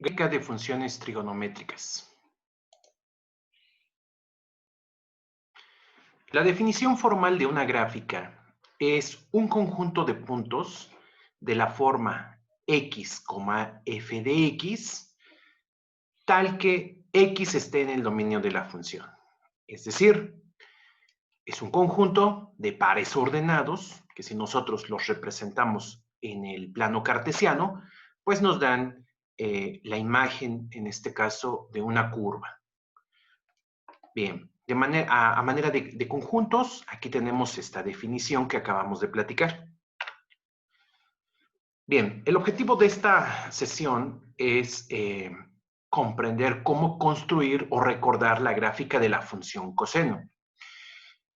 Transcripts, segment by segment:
Gráfica de funciones trigonométricas. La definición formal de una gráfica es un conjunto de puntos de la forma x, f de x, tal que x esté en el dominio de la función. Es decir, es un conjunto de pares ordenados que si nosotros los representamos en el plano cartesiano, pues nos dan la imagen, en este caso, de una curva. Bien, a manera de conjuntos, aquí tenemos esta definición que acabamos de platicar. Bien, el objetivo de esta sesión es comprender cómo construir o recordar la gráfica de la función coseno.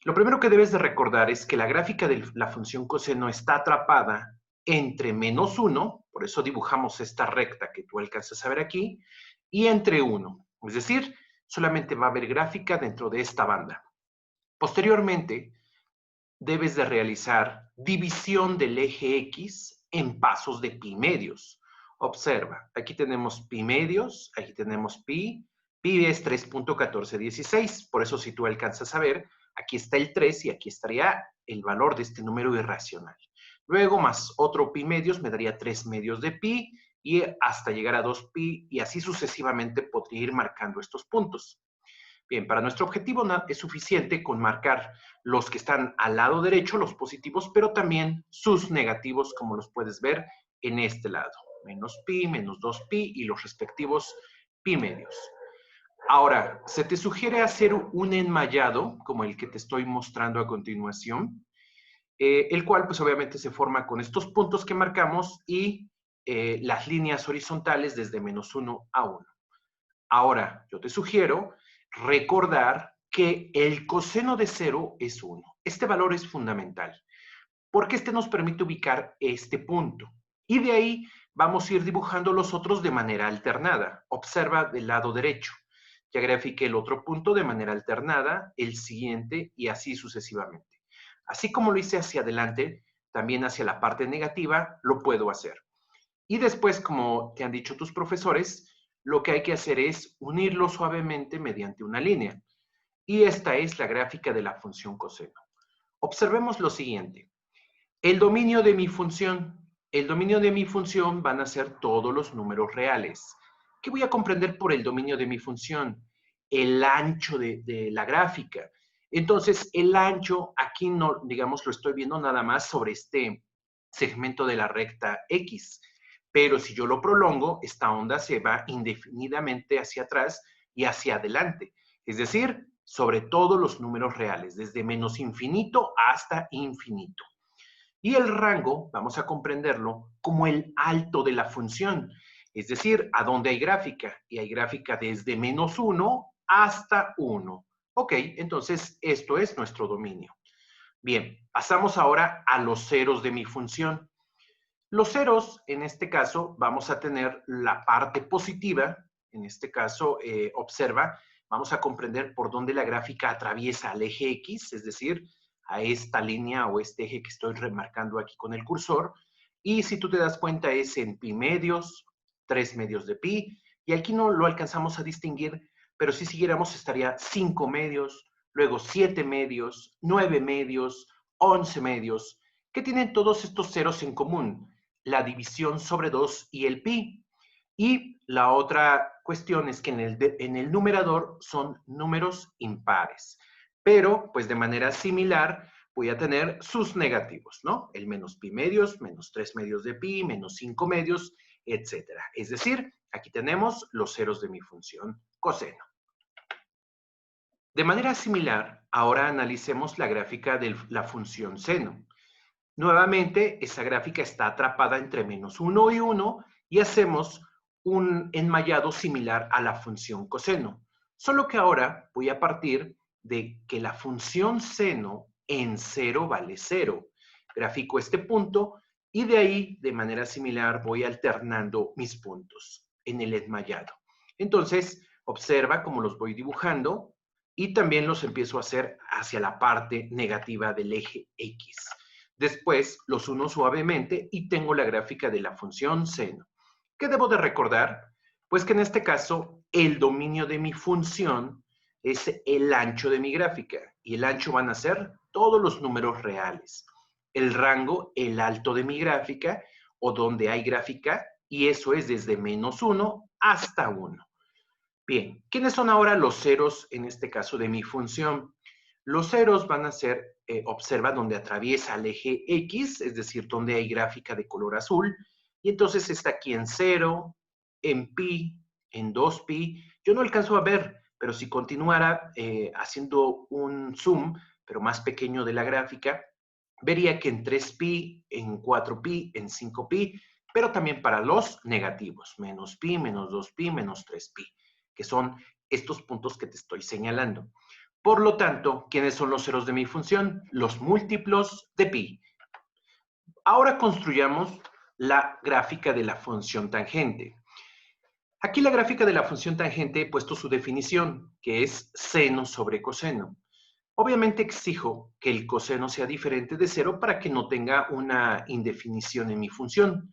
Lo primero que debes de recordar es que la gráfica de la función coseno está atrapada entre -1, por eso dibujamos esta recta que tú alcanzas a ver aquí, y entre 1. Es decir, solamente va a haber gráfica dentro de esta banda. Posteriormente, debes de realizar división del eje X en pasos de pi medios. Observa, aquí tenemos pi medios, aquí tenemos pi. Pi es 3.1416, por eso si tú alcanzas a ver, aquí está el 3 y aquí estaría el valor de este número irracional. Luego más otro pi medios me daría 3 medios de pi y hasta llegar a 2 pi y así sucesivamente podría ir marcando estos puntos. Bien, para nuestro objetivo es suficiente con marcar los que están al lado derecho, los positivos, pero también sus negativos, como los puedes ver en este lado. Menos pi, menos 2pi y los respectivos pi medios. Ahora, se te sugiere hacer un enmayado, como el que te estoy mostrando a continuación, el cual pues obviamente se forma con estos puntos que marcamos y las líneas horizontales desde -1 a 1. Ahora, yo te sugiero recordar que el coseno de 0 es 1. Este valor es fundamental, porque este nos permite ubicar este punto. Y de ahí vamos a ir dibujando los otros de manera alternada. Observa del lado derecho. Ya grafiqué el otro punto de manera alternada, el siguiente y así sucesivamente. Así como lo hice hacia adelante, también hacia la parte negativa lo puedo hacer. Y después, como te han dicho tus profesores, lo que hay que hacer es unirlo suavemente mediante una línea. Y esta es la gráfica de la función coseno. Observemos lo siguiente. El dominio de mi función. El dominio de mi función van a ser todos los números reales. ¿Qué voy a comprender por el dominio de mi función? El ancho de la gráfica. Entonces, el ancho, aquí no, digamos, lo estoy viendo nada más sobre este segmento de la recta X. Pero si yo lo prolongo, esta onda se va indefinidamente hacia atrás y hacia adelante. Es decir, sobre todos los números reales, desde menos infinito hasta infinito. Y el rango, vamos a comprenderlo como el alto de la función, es decir, a dónde hay gráfica. Y hay gráfica desde -1 hasta 1. Ok, entonces esto es nuestro dominio. Bien, pasamos ahora a los ceros de mi función. Los ceros, en este caso, vamos a tener la parte positiva. En este caso, observa, vamos a comprender por dónde la gráfica atraviesa al eje X, es decir, a esta línea o este eje que estoy remarcando aquí con el cursor. Y si tú te das cuenta es en pi medios, 3 medios de pi, y aquí no lo alcanzamos a distinguir, pero si siguiéramos estaría 5 medios, luego 7 medios, 9 medios, 11 medios. ¿Qué tienen todos estos ceros en común? La división sobre 2 y el pi. Y la otra cuestión es que en el numerador son números impares. Pero, pues de manera similar, voy a tener sus negativos, ¿no? El menos pi medios, menos 3 medios de pi, menos 5 medios, etc. Es decir, aquí tenemos los ceros de mi función coseno. De manera similar, ahora analicemos la gráfica de la función seno. Nuevamente, esa gráfica está atrapada entre -1 y 1 y hacemos un enmayado similar a la función coseno. Solo que ahora voy a partir de que la función seno en 0 vale 0. Grafico este punto y de ahí, de manera similar, voy alternando mis puntos en el enmayado. Entonces, observa cómo los voy dibujando y también los empiezo a hacer hacia la parte negativa del eje X. Después los uno suavemente y tengo la gráfica de la función seno. ¿Qué debo de recordar? Pues que en este caso el dominio de mi función es el ancho de mi gráfica y el ancho van a ser todos los números reales. El rango, el alto de mi gráfica o donde hay gráfica y eso es desde -1 hasta 1. Bien, ¿quiénes son ahora los ceros en este caso de mi función? Los ceros van a ser, observa, donde atraviesa el eje X, es decir, donde hay gráfica de color azul, y entonces está aquí en 0, en pi, en 2pi. Yo no alcanzo a ver, pero si continuara haciendo un zoom, pero más pequeño de la gráfica, vería que en 3pi, en 4pi, en 5pi, pero también para los negativos, menos pi, menos 2pi, menos 3pi, que son estos puntos que te estoy señalando. Por lo tanto, ¿quiénes son los ceros de mi función? Los múltiplos de pi. Ahora construyamos la gráfica de la función tangente. Aquí la gráfica de la función tangente he puesto su definición, que es seno sobre coseno. Obviamente exijo que el coseno sea diferente de 0 para que no tenga una indefinición en mi función.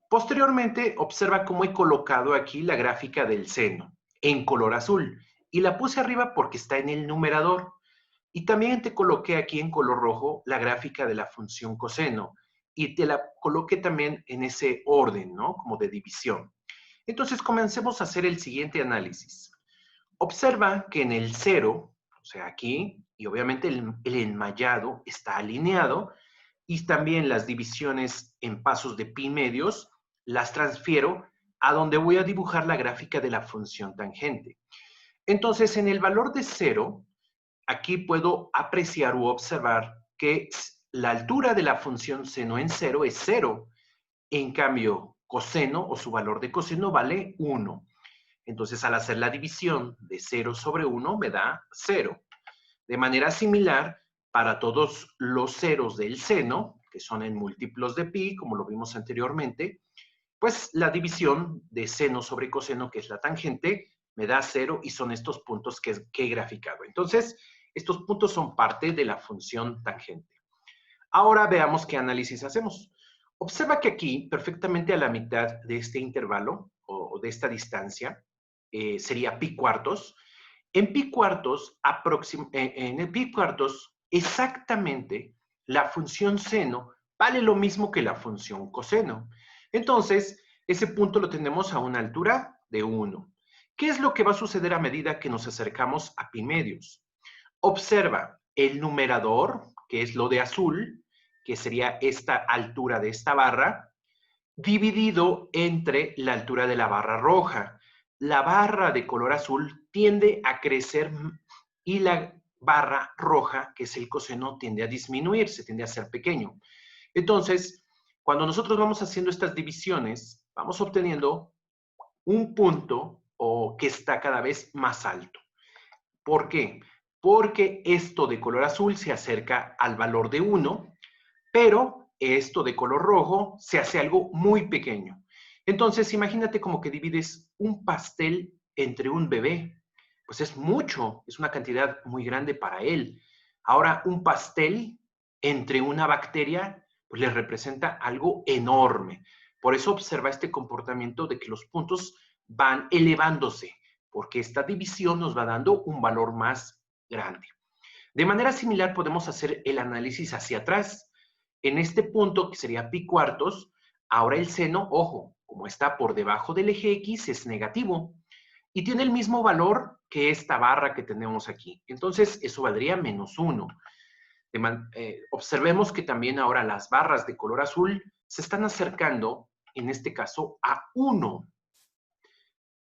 Posteriormente, observa cómo he colocado aquí la gráfica del seno en color azul y la puse arriba porque está en el numerador. Y también te coloqué aquí en color rojo la gráfica de la función coseno y te la coloqué también en ese orden, ¿no? Como de división. Entonces, comencemos a hacer el siguiente análisis. Observa que en el 0, o sea, aquí, y obviamente el enmayado está alineado, y también las divisiones en pasos de pi medios, las transfiero a donde voy a dibujar la gráfica de la función tangente. Entonces, en el valor de 0, aquí puedo apreciar u observar que la altura de la función seno en 0 es 0. En cambio, coseno o su valor de coseno vale 1. Entonces, al hacer la división de 0 sobre 1 me da 0. De manera similar, para todos los ceros del seno, que son en múltiplos de pi, como lo vimos anteriormente, pues la división de seno sobre coseno, que es la tangente, me da 0 y son estos puntos que he graficado. Entonces, estos puntos son parte de la función tangente. Ahora veamos qué análisis hacemos. Observa que aquí, perfectamente a la mitad de este intervalo o de esta distancia, sería pi cuartos. En pi cuartos, en el pi cuartos, exactamente la función seno vale lo mismo que la función coseno. Entonces, ese punto lo tenemos a una altura de 1. ¿Qué es lo que va a suceder a medida que nos acercamos a pi medios? Observa el numerador, que es lo de azul, que sería esta altura de esta barra, dividido entre la altura de la barra roja. La barra de color azul tiende a crecer y la barra roja, que es el coseno, tiende a disminuir, se tiende a ser pequeño. Entonces, cuando nosotros vamos haciendo estas divisiones, vamos obteniendo un punto que está cada vez más alto. ¿Por qué? Porque esto de color azul se acerca al valor de 1, pero esto de color rojo se hace algo muy pequeño. Entonces, imagínate como que divides un pastel entre un bebé. Pues es mucho, es una cantidad muy grande para él. Ahora, un pastel entre una bacteria, pues le representa algo enorme. Por eso observa este comportamiento de que los puntos van elevándose, porque esta división nos va dando un valor más grande. De manera similar podemos hacer el análisis hacia atrás. En este punto, que sería pi cuartos, ahora el seno, ojo, como está por debajo del eje X, es negativo. Y tiene el mismo valor que esta barra que tenemos aquí. Entonces, eso valdría -1. Observemos que también ahora las barras de color azul se están acercando, en este caso, a 1.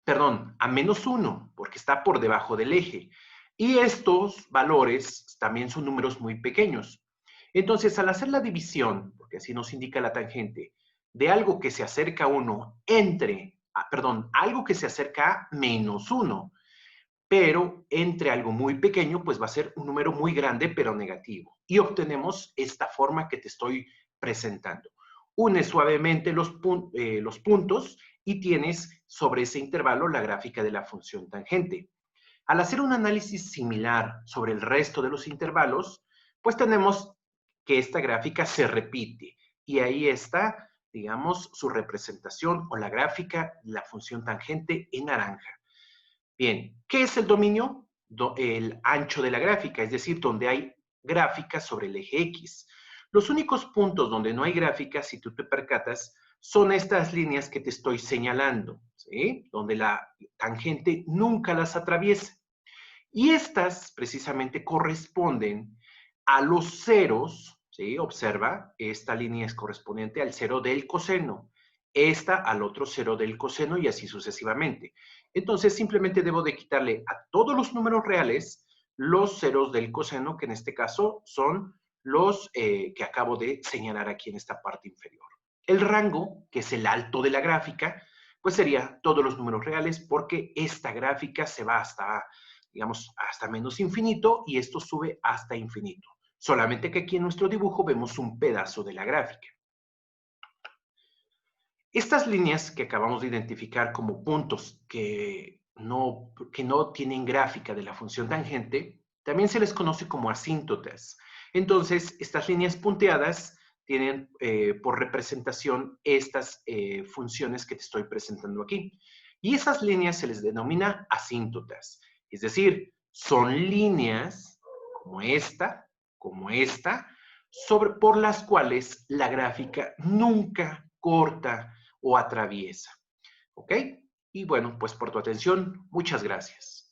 Perdón, a -1, porque está por debajo del eje. Y estos valores también son números muy pequeños. Entonces, al hacer la división, porque así nos indica la tangente, de algo que se acerca a 1 algo que se acerca a -1, pero entre algo muy pequeño, pues va a ser un número muy grande, pero negativo. Y obtenemos esta forma que te estoy presentando. Une suavemente los puntos y tienes sobre ese intervalo la gráfica de la función tangente. Al hacer un análisis similar sobre el resto de los intervalos, pues tenemos que esta gráfica se repite y ahí está digamos, su representación o la gráfica de la función tangente en naranja. Bien, ¿qué es el dominio? El ancho de la gráfica, es decir, donde hay gráfica sobre el eje X. Los únicos puntos donde no hay gráfica, si tú te percatas, son estas líneas que te estoy señalando, ¿sí? Donde la tangente nunca las atraviesa. Y estas precisamente corresponden a los ceros, ¿sí? Observa, esta línea es correspondiente al cero del coseno, esta al otro cero del coseno y así sucesivamente. Entonces, simplemente debo de quitarle a todos los números reales los ceros del coseno, que en este caso son los que acabo de señalar aquí en esta parte inferior. El rango, que es el alto de la gráfica, pues sería todos los números reales porque esta gráfica se va hasta, digamos, hasta menos infinito y esto sube hasta infinito. Solamente que aquí en nuestro dibujo vemos un pedazo de la gráfica. Estas líneas que acabamos de identificar como puntos que no tienen gráfica de la función tangente, también se les conoce como asíntotas. Entonces, estas líneas punteadas tienen por representación estas funciones que te estoy presentando aquí. Y esas líneas se les denomina asíntotas. Es decir, son líneas como esta, por las cuales la gráfica nunca corta o atraviesa. ¿Ok? Y bueno, pues por tu atención, muchas gracias.